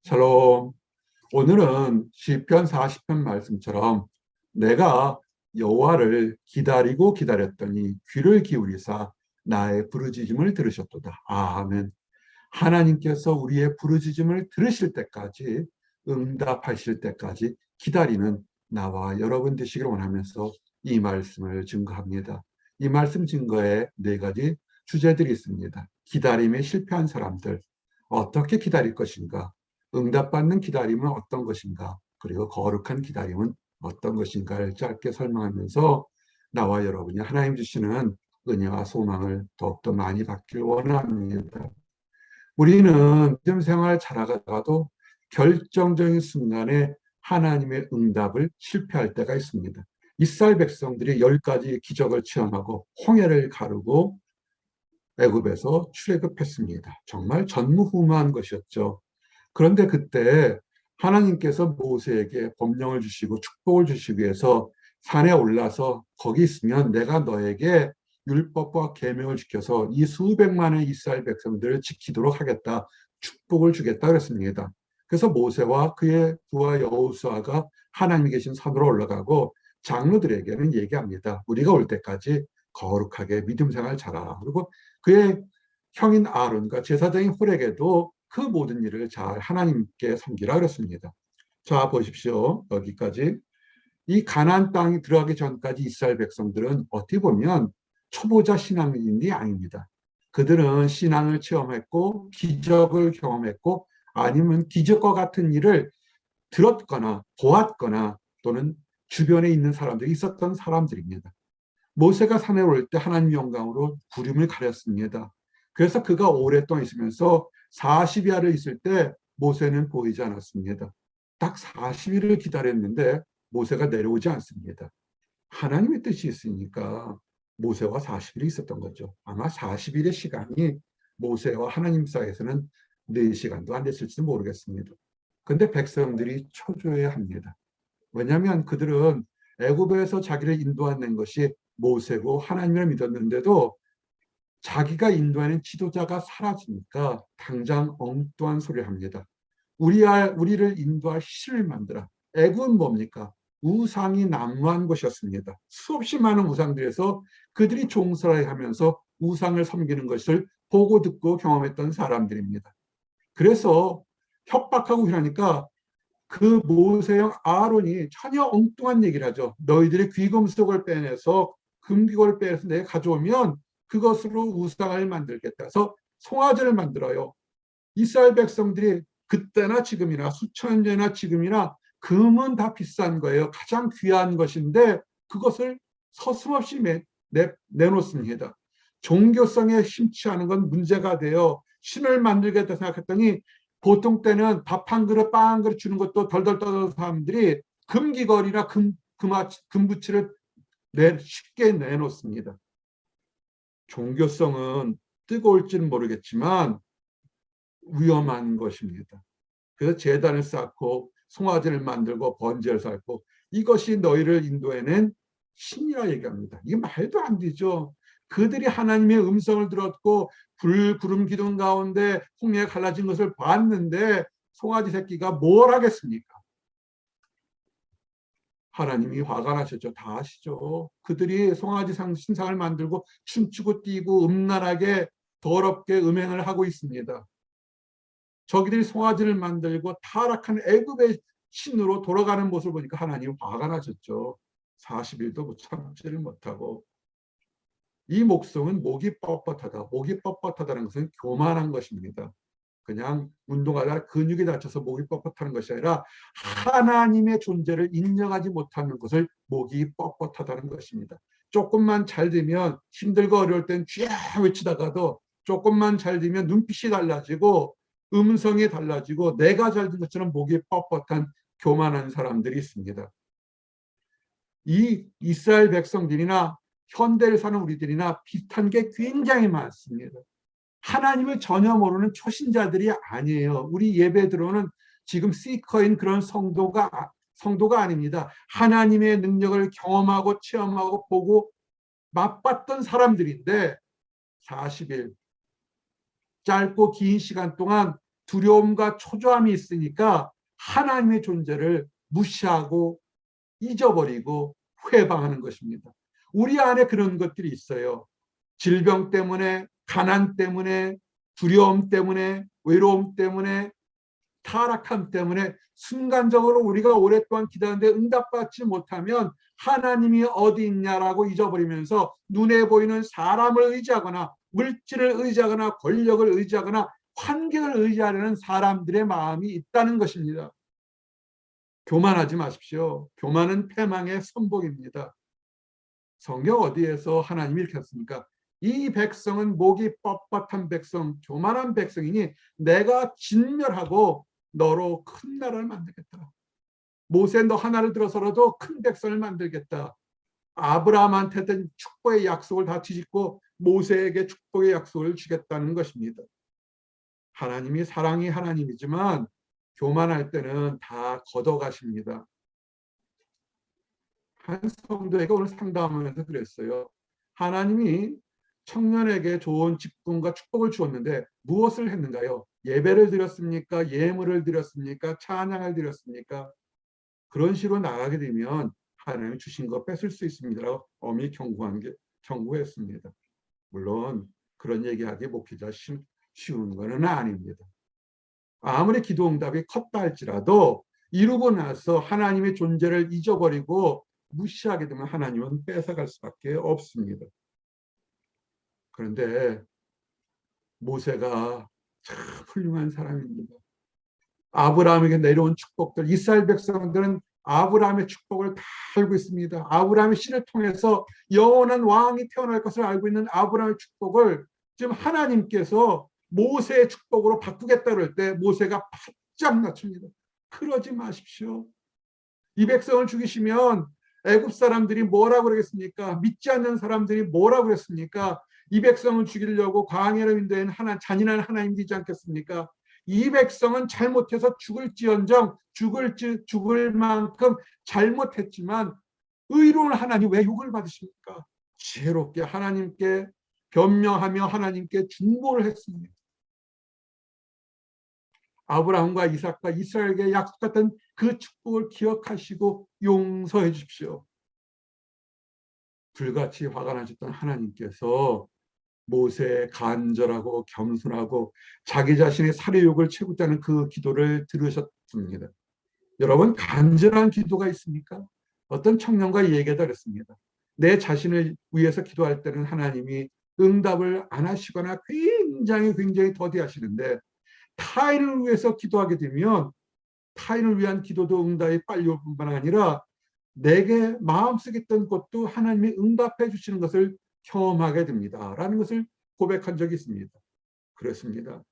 샬롬. 오늘은 시편 40편 말씀처럼 내가 여호와를 기다리고 기다렸더니 귀를 기울이사 나의 부르짖음을 들으셨도다. 아멘. 하나님께서 우리의 부르짖음을 들으실 때까지, 응답하실 때까지 기다리는 나와 여러분 되시기를 원하면서 이 말씀을 증거합니다. 이 말씀 증거에 네 가지 주제들이 있습니다. 기다림에 실패한 사람들, 어떻게 기다릴 것인가? 응답받는 기다림은 어떤 것인가? 그리고 거룩한 기다림은 어떤 것인가를 짧게 설명하면서 나와 여러분이 하나님 주시는 은혜와 소망을 더욱더 많이 받길 원합니다. 우리는 믿음 생활 잘하다가도 결정적인 순간에 하나님의 응답을 실패할 때가 있습니다. 이스라엘 백성들이 10가지 기적을 체험하고 홍해를 가르고 애굽에서 출애굽했습니다. 정말 전무후무한 것이었죠. 그런데 그때 하나님께서 모세에게 법령을 주시고 축복을 주시기 위해서 산에 올라서 거기 있으면 내가 너에게 율법과 계명을 지켜서 이 수백만의 이스라엘 백성들을 지키도록 하겠다. 축복을 주겠다 그랬습니다. 그래서 모세와 그의 부하 여호수아가 하나님이 계신 산으로 올라가고 장로들에게는 얘기합니다. 우리가 올 때까지 거룩하게 믿음 생활 잘하라. 그리고 그의 형인 아론과 제사장인 홀에게도 그 모든 일을 잘 하나님께 섬기라 그랬습니다. 자, 보십시오. 여기까지. 이 가나안 땅이 들어가기 전까지 이스라엘 백성들은 어떻게 보면 초보자 신앙인이 아닙니다. 그들은 신앙을 체험했고 기적을 경험했고 아니면 기적과 같은 일을 들었거나 보았거나 또는 주변에 있는 사람들이 있었던 사람들입니다. 모세가 산에 오를 때 하나님 영광으로 구름을 가렸습니다. 그래서 그가 오랫동안 있으면서 40야를 있을 때 모세는 보이지 않았습니다. 딱 40일을 기다렸는데 모세가 내려오지 않습니다. 하나님의 뜻이 있으니까 모세와 40일이 있었던 거죠. 아마 40일의 시간이 모세와 하나님 사이에서는 4시간도 안 됐을지도 모르겠습니다. 그런데 백성들이 초조해합니다. 왜냐하면 그들은 애굽에서 자기를 인도하는 것이 모세고 하나님을 믿었는데도 자기가 인도하는 지도자가 사라지니까 당장 엉뚱한 소리를 합니다. 우리를 인도할 신을 만들어. 애굽은 뭡니까? 우상이 난무한 곳이었습니다. 수없이 많은 우상들에서 그들이 종살이 하면서 우상을 섬기는 것을 보고 듣고 경험했던 사람들입니다. 그래서 협박하고 그러니까 그 모세형 아론이 전혀 엉뚱한 얘기를 하죠. 너희들의 귀금속을 빼내서 금귀고를 빼내서 내가 가져오면 그것으로 우상을 만들겠다. 그래서 송아지를 만들어요. 이스라엘 백성들이 그때나 지금이나 수천 년이나 지금이나 금은 다 비싼 거예요. 가장 귀한 것인데 그것을 서슴없이 내놓습니다. 종교성에 심취하는 건 문제가 돼요. 신을 만들겠다 생각했더니 보통 때는 밥 한 그릇, 빵 한 그릇 주는 것도 덜덜 떠는 사람들이 금귀걸이나 금부치를 쉽게 내놓습니다. 종교성은 뜨거울지는 모르겠지만 위험한 것입니다. 그래서 제단을 쌓고 송아지를 만들고 번제를 쌓고 이것이 너희를 인도해낸 신이라 얘기합니다. 이게 말도 안 되죠. 그들이 하나님의 음성을 들었고 구름 기둥 가운데 홍해가 갈라진 것을 봤는데 송아지 새끼가 뭘 하겠습니까? 하나님이 화가 나셨죠. 다 아시죠. 그들이 송아지 신상을 만들고 춤추고 뛰고 음란하게 더럽게 음행을 하고 있습니다. 저기들이 송아지를 만들고 타락한 애굽의 신으로 돌아가는 모습을 보니까 하나님 화가 나셨죠. 40일도 참지를 못하고. 이 목성은 목이 뻣뻣하다. 목이 뻣뻣하다는 것은 교만한 것입니다. 그냥 운동하다가 근육이 다쳐서 목이 뻣뻣하는 것이 아니라 하나님의 존재를 인정하지 못하는 것을 목이 뻣뻣하다는 것입니다. 조금만 잘 되면 힘들고 어려울 땐 쥐야 외치다가도 조금만 잘 되면 눈빛이 달라지고 음성이 달라지고 내가 잘 된 것처럼 목이 뻣뻣한 교만한 사람들이 있습니다. 이 이스라엘 백성들이나 현대를 사는 우리들이나 비슷한 게 굉장히 많습니다. 하나님을 전혀 모르는 초신자들이 아니에요. 우리 예배 들어오는 지금 시커인 그런 성도가 아닙니다. 하나님의 능력을 경험하고 체험하고 보고 맛봤던 사람들인데 40일 짧고 긴 시간 동안 두려움과 초조함이 있으니까 하나님의 존재를 무시하고 잊어버리고 회방하는 것입니다. 우리 안에 그런 것들이 있어요. 질병 때문에, 가난 때문에, 두려움 때문에, 외로움 때문에, 타락함 때문에 순간적으로 우리가 오랫동안 기도하는데 응답받지 못하면 하나님이 어디 있냐라고 잊어버리면서 눈에 보이는 사람을 의지하거나 물질을 의지하거나 권력을 의지하거나 환경을 의지하려는 사람들의 마음이 있다는 것입니다. 교만하지 마십시오. 교만은 패망의 선복입니다. 성경 어디에서 하나님이 이렇게 했습니까? 이 백성은 목이 뻣뻣한 백성, 교만한 백성이니 내가 진멸하고 너로 큰 나라를 만들겠다. 모세 너 하나를 들어서라도 큰 백성을 만들겠다. 아브라함한테는 축복의 약속을 다 뒤집고 모세에게 축복의 약속을 주겠다는 것입니다. 하나님이 사랑이 하나님이지만 교만할 때는 다 걷어가십니다. 한 성도에게 오늘 상담하면서 그랬어요. 하나님이 청년에게 좋은 직분과 축복을 주었는데 무엇을 했는가요? 예배를 드렸습니까? 예물을 드렸습니까? 찬양을 드렸습니까? 그런 식으로 나가게 되면 하나님이 주신 거 뺏을 수 있습니다라고 엄히 경고했습니다. 물론 그런 얘기하기 목회자 쉬운 거는 아닙니다. 아무리 기도 응답이 컸다 할지라도 이루고 나서 하나님의 존재를 잊어버리고 무시하게 되면 하나님은 뺏어갈 수밖에 없습니다. 그런데 모세가 참 훌륭한 사람입니다. 아브라함에게 내려온 축복들, 이스라엘 백성들은 아브라함의 축복을 다 알고 있습니다. 아브라함의 씨를 통해서 영원한 왕이 태어날 것을 알고 있는 아브라함의 축복을 지금 하나님께서 모세의 축복으로 바꾸겠다 그럴 때 모세가 바짝 낮춥니다. 그러지 마십시오. 이 백성을 죽이시면 애굽 사람들이 뭐라고 그러겠습니까? 믿지 않는 사람들이 뭐라고 그랬습니까? 이 백성을 죽이려고 광야로 인도한 잔인한 하나님이지 않겠습니까? 이 백성은 잘못해서 죽을지언정 죽을 만큼 잘못했지만 의로운 하나님 왜 욕을 받으십니까? 지혜롭게 하나님께 변명하며 하나님께 중보를 했습니다. 아브라함과 이삭과 이스라엘에게 약속했던 그 축복을 기억하시고 용서해 주십시오. 불같이 화가 나셨던 하나님께서 모세의 간절하고 겸손하고 자기 자신의 살해욕을 채우자는 그 기도를 들으셨습니다. 여러분 간절한 기도가 있습니까? 어떤 청년과 얘기하다 그랬습니다. 내 자신을 위해서 기도할 때는 하나님이 응답을 안 하시거나 굉장히 더디하시는데 타인을 위해서 기도하게 되면 타인을 위한 기도도 응답이 빨리 올 뿐만 아니라 내게 마음속에 있던 것도 하나님이 응답해 주시는 것을 경험하게 됩니다. 라는 것을 고백한 적이 있습니다. 그렇습니다.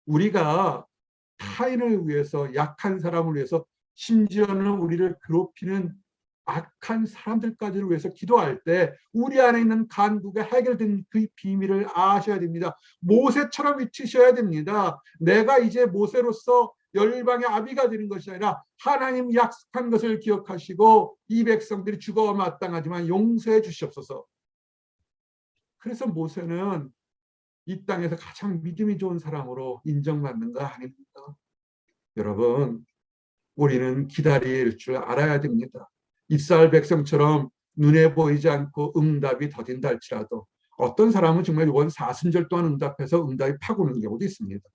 우리가 타인을 위해서 약한 사람을 위해서 심지어는 우리를 괴롭히는 악한 사람들까지를 위해서 기도할 때 우리 안에 있는 간국에 해결된 그 비밀을 아셔야 됩니다. 모세처럼 위치셔야 됩니다. 내가 이제 모세로서 열방의 아비가 되는 것이 아니라 하나님 약속한 것을 기억하시고 이 백성들이 죽어 마땅하지만 용서해 주시옵소서. 그래서 모세는 이 땅에서 가장 믿음이 좋은 사람으로 인정받는 거 아닙니까? 여러분, 우리는 기다릴 줄 알아야 됩니다. 이스라엘 백성처럼 눈에 보이지 않고 응답이 더딘다 할지라도 어떤 사람은 정말 이번 사순절 동안 응답해서 응답이 파고오는 경우도 있습니다.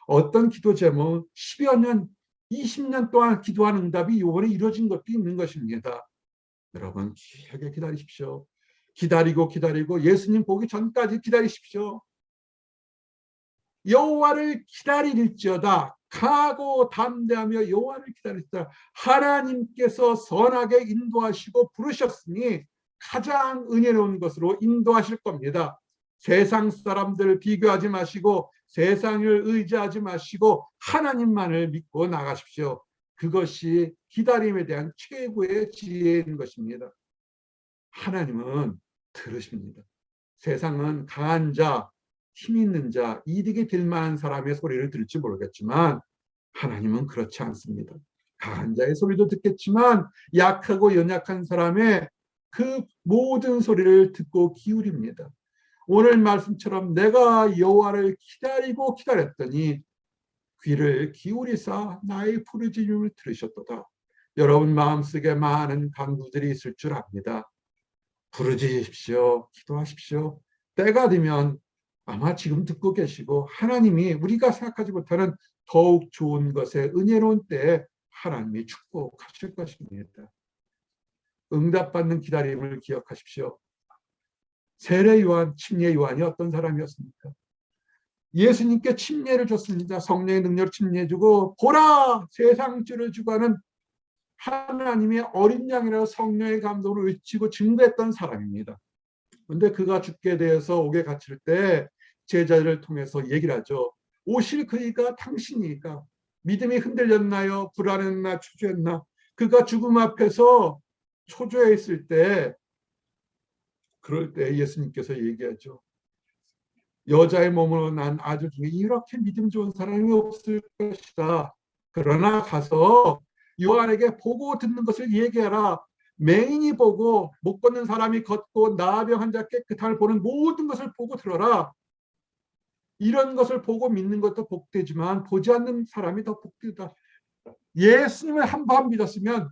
어떤 기도 제목 10여 년, 20년 동안 기도한 응답이 이번에 이루어진 것도 있는 것입니다. 여러분 길게 기다리십시오. 기다리고 예수님 보기 전까지 기다리십시오. 여호와를 기다릴지어다. 강하고 담대하며 여호와를 기다리시다. 하나님께서 선하게 인도하시고 부르셨으니 가장 은혜로운 것으로 인도하실 겁니다. 세상 사람들 비교하지 마시고 세상을 의지하지 마시고 하나님만을 믿고 나가십시오. 그것이 기다림에 대한 최고의 지혜인 것입니다. 하나님은 들으십니다. 세상은 강한 자, 힘 있는 자, 이득이 될 만한 사람의 소리를 들을지 모르겠지만 하나님은 그렇지 않습니다. 강한 자의 소리도 듣겠지만 약하고 연약한 사람의 그 모든 소리를 듣고 기울입니다. 오늘 말씀처럼 내가 여호와를 기다리고 기다렸더니 귀를 기울이사 나의 부르짖음을 들으셨도다. 여러분 마음속에 많은 간구들이 있을 줄 압니다. 부르짖으십시오. 기도하십시오. 때가 되면 아마 지금 듣고 계시고 하나님이 우리가 생각하지 못하는 더욱 좋은 것에 은혜로운 때에 하나님이 축복하실 것입니다. 응답받는 기다림을 기억하십시오. 세례 요한, 침례 요한이 어떤 사람이었습니까? 예수님께 침례를 줬습니다. 성령의 능력을 침례해 주고 보라 세상 죄를 주고 하는 하나님의 어린 양이라고 성령의 감동을 외치고 증거했던 사람입니다. 그런데 그가 죽게 되어서 옥에 갇힐 때 제자들을 통해서 얘기를 하죠. 오실 그이가 당신이니까 믿음이 흔들렸나요? 불안했나? 초조했나? 그가 죽음 앞에서 초조해 있을 때 그럴 때 예수님께서 얘기하죠. 여자의 몸으로 난 아들 중에 이렇게 믿음 좋은 사람이 없을 것이다. 그러나 가서 요한에게 보고 듣는 것을 얘기하라. 맹인이 보고 못 걷는 사람이 걷고 나병 환자 깨끗함을 보는 모든 것을 보고 들어라. 이런 것을 보고 믿는 것도 복되지만 보지 않는 사람이 더 복되다. 예수님을 한 번 믿었으면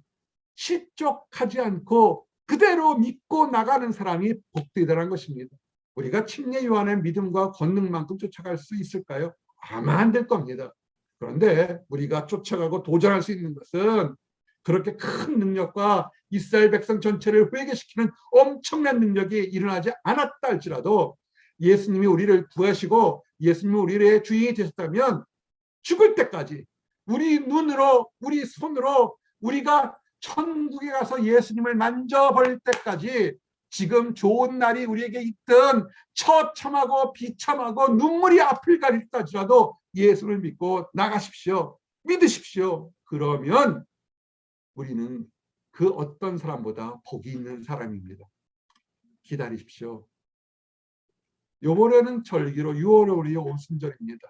실족하지 않고 그대로 믿고 나가는 사람이 복되다는 것입니다. 우리가 침례 요한의 믿음과 권능만큼 쫓아갈 수 있을까요? 아마 안 될 겁니다. 그런데 우리가 쫓아가고 도전할 수 있는 것은 그렇게 큰 능력과 이스라엘 백성 전체를 회개시키는 엄청난 능력이 일어나지 않았다 할지라도 예수님이 우리를 구하시고 예수님이 우리의 주인이 되셨다면 죽을 때까지 우리 눈으로 우리 손으로 우리가 천국에 가서 예수님을 만져볼 때까지 지금 좋은 날이 우리에게 있든 처참하고 비참하고 눈물이 앞을 가릴 때지라도 예수를 믿고 나가십시오. 믿으십시오. 그러면 우리는 그 어떤 사람보다 복이 있는 사람입니다. 기다리십시오. 요번에는 절기로 6월에 우리 오순절입니다.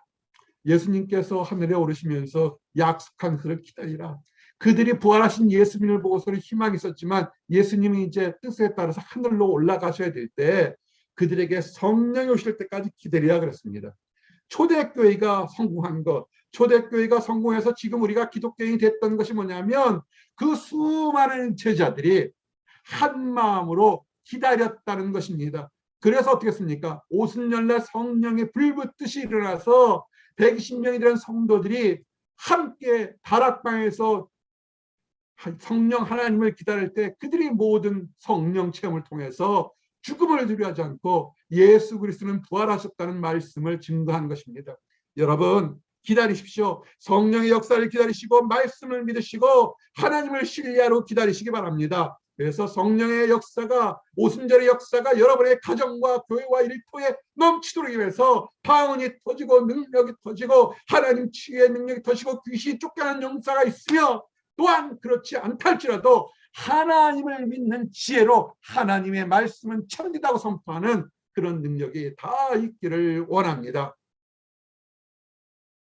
예수님께서 하늘에 오르시면서 약속한 그를 기다리라. 그들이 부활하신 예수님을 보고서는 희망이 있었지만 예수님이 이제 뜻에 따라서 하늘로 올라가셔야 될 때 그들에게 성령이 오실 때까지 기다리라 그랬습니다. 초대교회가 성공한 것, 초대교회가 성공해서 지금 우리가 기독교인이 됐던 것이 뭐냐면 그 수많은 제자들이 한 마음으로 기다렸다는 것입니다. 그래서 어떻게 했습니까? 오순절날 성령의 불붙듯이 일어나서 120명이 되는 성도들이 함께 다락방에서 성령 하나님을 기다릴 때 그들이 모든 성령 체험을 통해서 죽음을 두려워하지 않고 예수 그리스도는 부활하셨다는 말씀을 증거한 것입니다. 여러분 기다리십시오. 성령의 역사를 기다리시고 말씀을 믿으시고 하나님을 신뢰하러 기다리시기 바랍니다. 그래서 성령의 역사가 오순절의 역사가 여러분의 가정과 교회와 일터에 넘치도록 위해서 방언이 터지고 능력이 터지고 하나님 치유의 능력이 터지고 귀신이 쫓겨나는 역사가 있으며 또한 그렇지 않달지라도 하나님을 믿는 지혜로 하나님의 말씀은 참되다고 선포하는 그런 능력이 다 있기를 원합니다.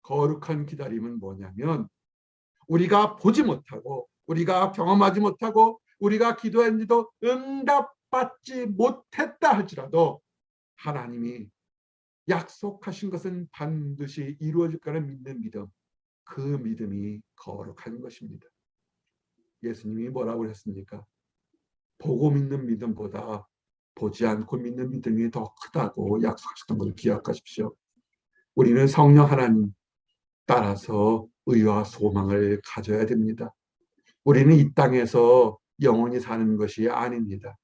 거룩한 기다림은 뭐냐면 우리가 보지 못하고 우리가 경험하지 못하고 우리가 기도했는데도 응답받지 못했다 할지라도 하나님이 약속하신 것은 반드시 이루어질 거라는 믿는 믿음, 그 믿음이 거룩한 것입니다. 예수님이 뭐라고 했습니까? 보고 믿는 믿음보다 보지 않고 믿는 믿음이 더 크다고 약속하셨던 것을 기억하십시오. 우리는 성령 하나님 따라서 의와 소망을 가져야 됩니다. 우리는 이 땅에서 영원히 사는 것이 아닙니다.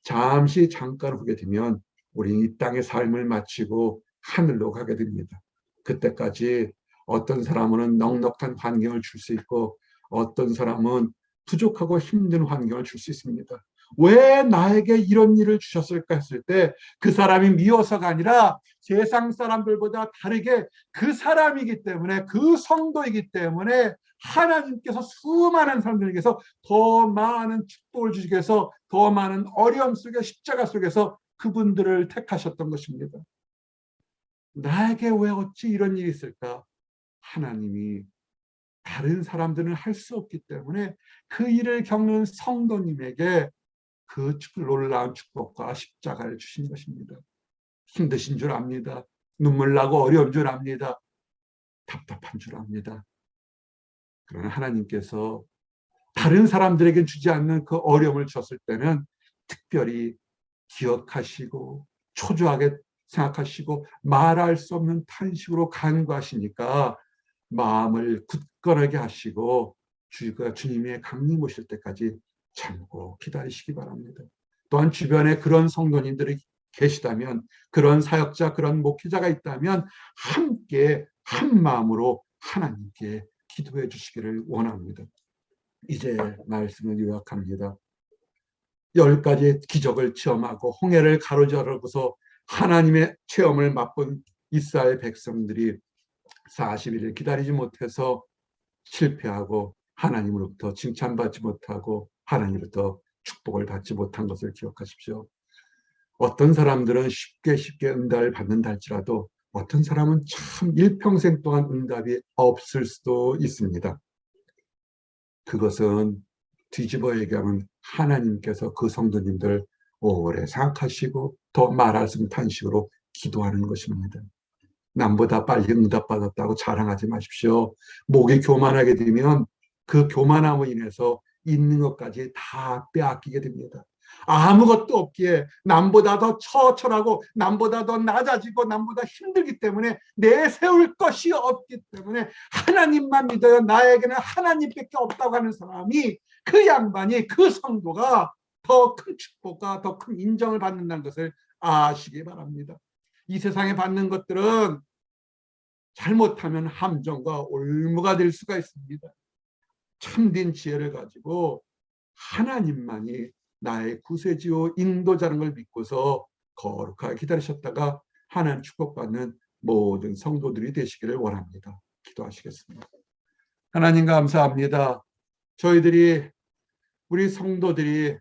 잠시 잠깐 후게 되면 우리는 이 땅의 삶을 마치고 하늘로 가게 됩니다. 그때까지 어떤 사람은 넉넉한 환경을 줄 수 있고 어떤 사람은 부족하고 힘든 환경을 줄 수 있습니다. 왜 나에게 이런 일을 주셨을까 했을 때 그 사람이 미워서가 아니라 세상 사람들보다 다르게 그 사람이기 때문에 그 성도이기 때문에 하나님께서 수많은 사람들에게서 더 많은 축복을 주시기 위해서 더 많은 어려움 속에 십자가 속에서 그분들을 택하셨던 것입니다. 나에게 왜 어찌 이런 일이 있을까? 하나님이 다른 사람들은 할 수 없기 때문에 그 일을 겪는 성도님에게 그 놀라운 축복과 십자가를 주신 것입니다. 힘드신 줄 압니다. 눈물 나고 어려운 줄 압니다. 답답한 줄 압니다. 그러나 하나님께서 다른 사람들에게 주지 않는 그 어려움을 줬을 때는 특별히 기억하시고 초조하게 생각하시고 말할 수 없는 탄식으로 간구하시니까 마음을 굳건하게 하시고 주님의 강림 오실 때까지 참고 기다리시기 바랍니다. 또한 주변에 그런 성도님들이 계시다면, 그런 사역자, 그런 목회자가 있다면 함께 한 마음으로 하나님께 기도해 주시기를 원합니다. 이제 말씀을 요약합니다. 10가지의 기적을 체험하고 홍해를 가로저르고서 하나님의 체험을 맛본 이스라엘 백성들이 40일을 기다리지 못해서 실패하고 하나님으로부터 칭찬받지 못하고 하나님으로부터 축복을 받지 못한 것을 기억하십시오. 어떤 사람들은 쉽게 응답을 받는다 할지라도 어떤 사람은 참 일평생 동안 응답이 없을 수도 있습니다. 그것은 뒤집어 얘기하면 하나님께서 그 성도님들 오래 생각하시고 더 말할 수 없는 탄식으로 기도하는 것입니다. 남보다 빨리 응답받았다고 자랑하지 마십시오. 목이 교만하게 되면 그 교만함으로 인해서 있는 것까지 다 빼앗기게 됩니다. 아무것도 없기에 남보다 더 처철하고 남보다 더 낮아지고 남보다 힘들기 때문에 내세울 것이 없기 때문에 하나님만 믿어요. 나에게는 하나님밖에 없다고 하는 사람이, 그 양반이, 그 성도가 더 큰 축복과 더 큰 인정을 받는다는 것을 아시기 바랍니다. 이 세상에 받는 것들은 잘못하면 함정과 올무가 될 수가 있습니다. 참된 지혜를 가지고 하나님만이 나의 구세주요 인도자라는 걸 믿고서 거룩하게 기다리셨다가 하나님 축복받는 모든 성도들이 되시기를 원합니다. 기도하시겠습니다. 하나님 감사합니다. 저희들이, 우리 성도들이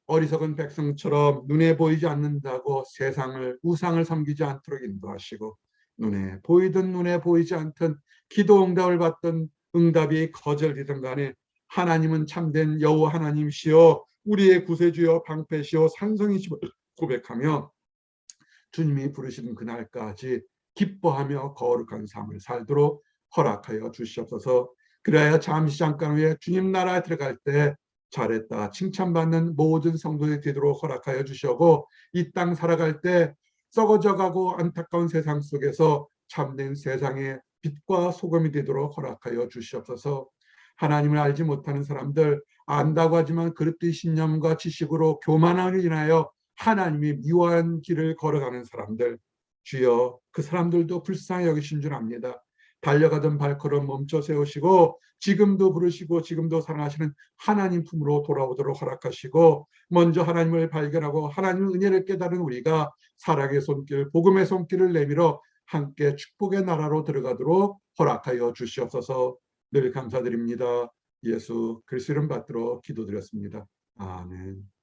어리석은 백성처럼 눈에 보이지 않는다고 세상을, 우상을 섬기지 않도록 인도하시고, 눈에 보이든 눈에 보이지 않든 기도 응답을 받던 응답이 거절되든 간에 하나님은 참된 여호와 하나님이시여 우리의 구세주여 방패시여 산성이시여 고백하며 주님이 부르시는 그날까지 기뻐하며 거룩한 삶을 살도록 허락하여 주시옵소서. 그래야 잠시 잠깐 후에 주님 나라에 들어갈 때 잘했다 칭찬받는 모든 성도들이 되도록 허락하여 주시고, 이 땅 살아갈 때 썩어져가고 안타까운 세상 속에서 참된 세상의 빛과 소금이 되도록 허락하여 주시옵소서. 하나님을 알지 못하는 사람들, 안다고 하지만 그릇된 신념과 지식으로 교만함을 인하여 하나님이 미워한 길을 걸어가는 사람들, 주여 그 사람들도 불쌍히 여기신 줄 압니다. 달려가던 발걸음 멈춰 세우시고 지금도 부르시고 지금도 사랑하시는 하나님 품으로 돌아오도록 허락하시고, 먼저 하나님을 발견하고 하나님의 은혜를 깨달은 우리가 사랑의 손길, 복음의 손길을 내밀어 함께 축복의 나라로 들어가도록 허락하여 주시옵소서. 늘 감사드립니다. 예수 그리스도 이름 받들어 기도드렸습니다. 아멘.